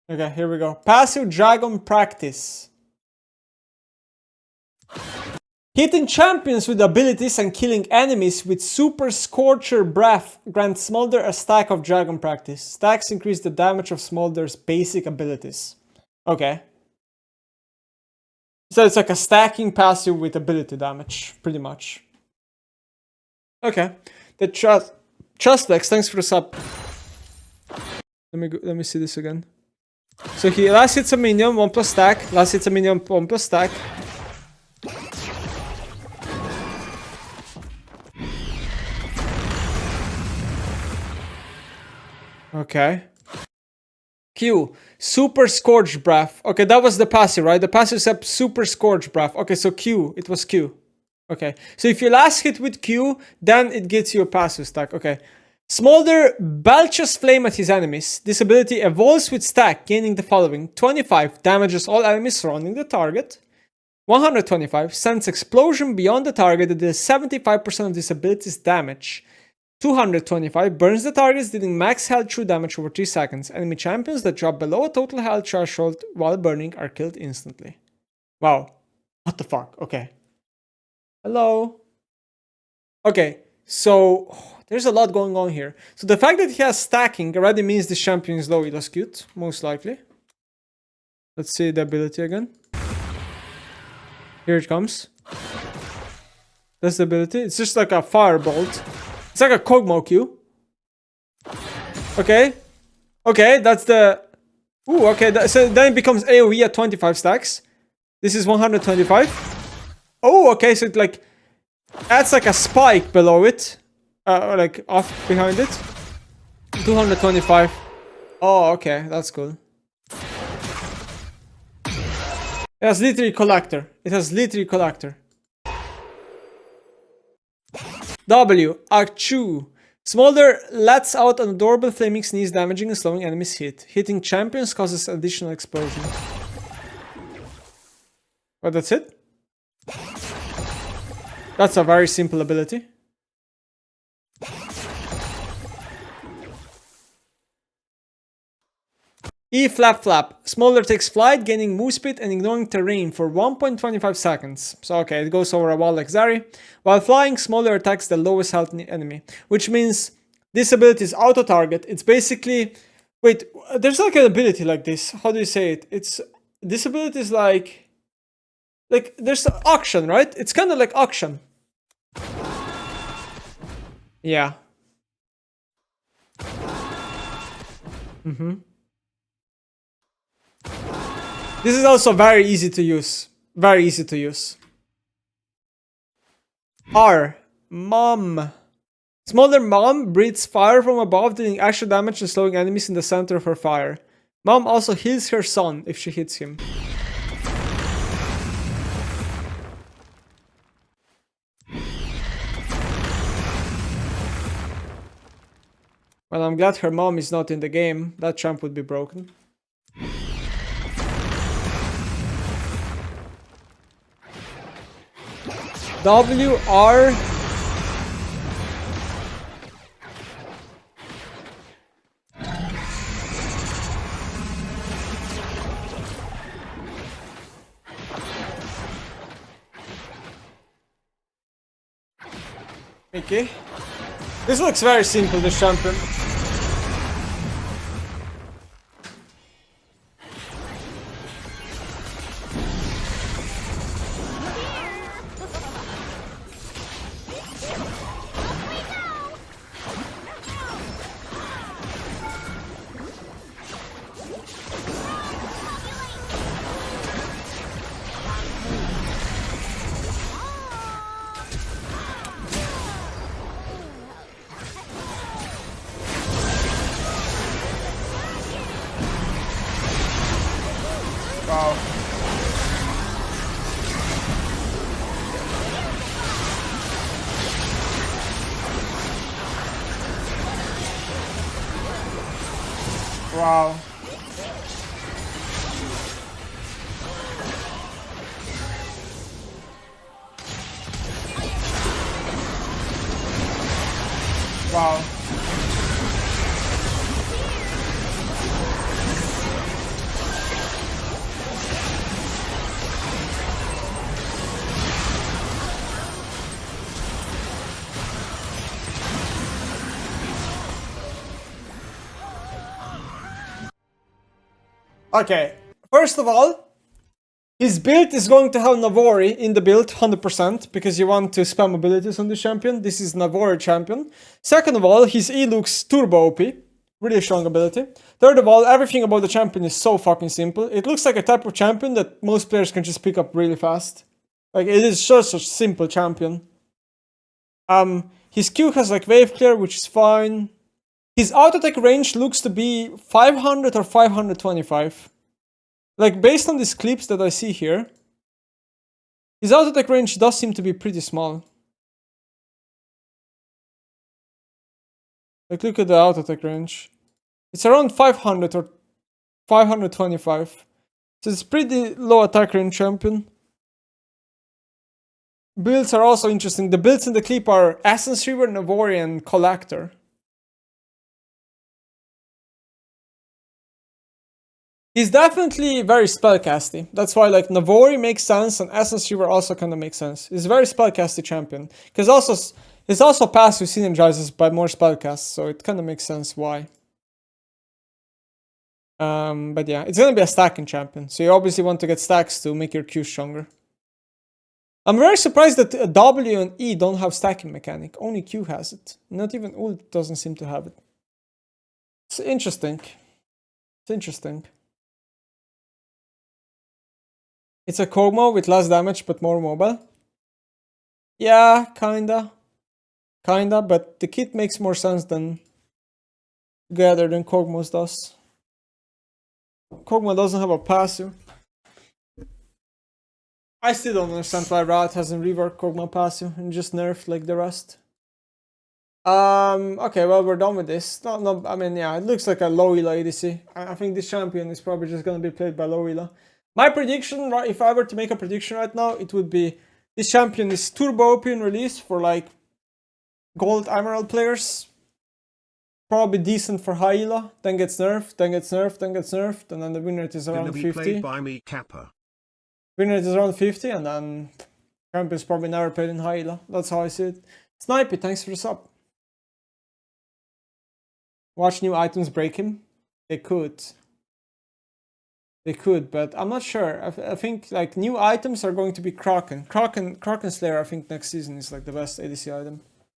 Okay, here we go. Passive Dragon Practice. Hitting champions with abilities and killing enemies with Super Scorcher Breath grants Smolder a stack of Dragon Practice. Stacks increase the damage of Smolder's basic abilities. Okay. So it's like a stacking passive with ability damage, pretty much. Okay. The Trustlex, thanks for the sub. Let me see this again. So he last hits a minion, 1 plus stack. Last hits a minion, 1 plus stack. Okay. Q. Super Scorch Breath. Okay, that was the passive, right? The passive said Super Scorch Breath. Okay, so Q. It was Q. Okay. So if you last hit with Q, then it gets you a passive stack. Okay. Smolder belches flame at his enemies. This ability evolves with stack, gaining the following. 25 damages all enemies surrounding the target. 125 sends explosion beyond the target that deals 75% of this ability's damage. 225 burns the targets, dealing max health true damage over 3 seconds. Enemy champions that drop below a total health threshold while burning are killed instantly. Wow. What the fuck? Okay. Hello? Okay, so there's a lot going on here. So the fact that he has stacking already means this champion is low elo queued, most likely. Let's see the ability again. Here it comes. That's the ability. It's just like a firebolt. It's like a Kog'Maw Q. Okay. Okay, that's the... Ooh, okay. So then it becomes AoE at 25 stacks. This is 125. Oh, okay. So it like adds like a spike below it. Like off behind it. 225. Oh, okay. That's cool. It has literally collector. It has literally collector. W. Achoo. Smolder lets out an adorable flaming sneeze, damaging and slowing enemies hit. Hitting champions causes additional explosion. Oh, that's it? That's a very simple ability. E flap flap. Smolder takes flight, gaining move speed and ignoring terrain for 1.25 seconds. So okay, it goes over a wall like Zari. While flying, Smolder attacks the lowest health enemy, which means this ability is auto target. It's basically, wait, there's like an ability like this. How do you say it? It's this ability is like there's auction, right? It's kind of like auction. Yeah. This is also very easy to use. Very easy to use. R. Mom. Smolder Mom breathes fire from above, dealing extra damage and slowing enemies in the center of her fire. Mom also heals her son if she hits him. Well, I'm glad her mom is not in the game. That champ would be broken. WR. Okay. This looks very simple, this champion. Wow. Wow. Wow. Okay, first of all, his build is going to have Navori in the build 100% because you want to spam abilities on the champion. This is Navori champion. Second of all, his E looks turbo OP. Really strong ability. Third of all, everything about the champion is so fucking simple. It looks like a type of champion that most players can just pick up really fast. Like, it is just a simple champion. His Q has like wave clear, which is fine. His auto attack range looks to be 500 or 525. Like, based on these clips that I see here, his auto attack range does seem to be pretty small. Like, look at the auto attack range. It's around 500 or 525. So it's pretty low attack range champion. Builds are also interesting. The builds in the clip are Essence Reaver, Navori, and Collector. He's definitely very spellcasty. That's why like Navori makes sense and Essence Reaver also kind of makes sense. He's a very spellcasty champion. Because his also passive synergizes by more spellcasts, so it kind of makes sense why. But yeah, it's gonna be a stacking champion, so you obviously want to get stacks to make your Q stronger. I'm very surprised that W and E don't have stacking mechanic. Only Q has it. Not even ult doesn't seem to have it. It's interesting. It's interesting. It's a Kog'Maw with less damage but more mobile. Yeah, kinda. Kinda, but the kit makes more sense than Gather than Kog'Maw's does. Kog'Maw doesn't have a passive. I still don't understand why Riot hasn't reworked Kog'Maw passive and just nerfed like the rest. Okay, well, we're done with this. No, I mean, yeah, it looks like a low elo ADC. I think this champion is probably just gonna be played by low elo. My prediction, if I were to make a prediction right now, it would be this champion is turbo OP in release for like gold emerald players. Probably decent for high elo, then gets nerfed, then gets nerfed, then gets nerfed, and then the win rate is around 50. Played by me, Kappa. Win rate is around 50, and then champion's probably never played in high elo. That's how I see it. Snipey, thanks for the sub. Watch new items break him. They could. They could, but I'm not sure. I think like new items are going to be Kraken. Kraken Slayer, I think next season is like the best ADC item.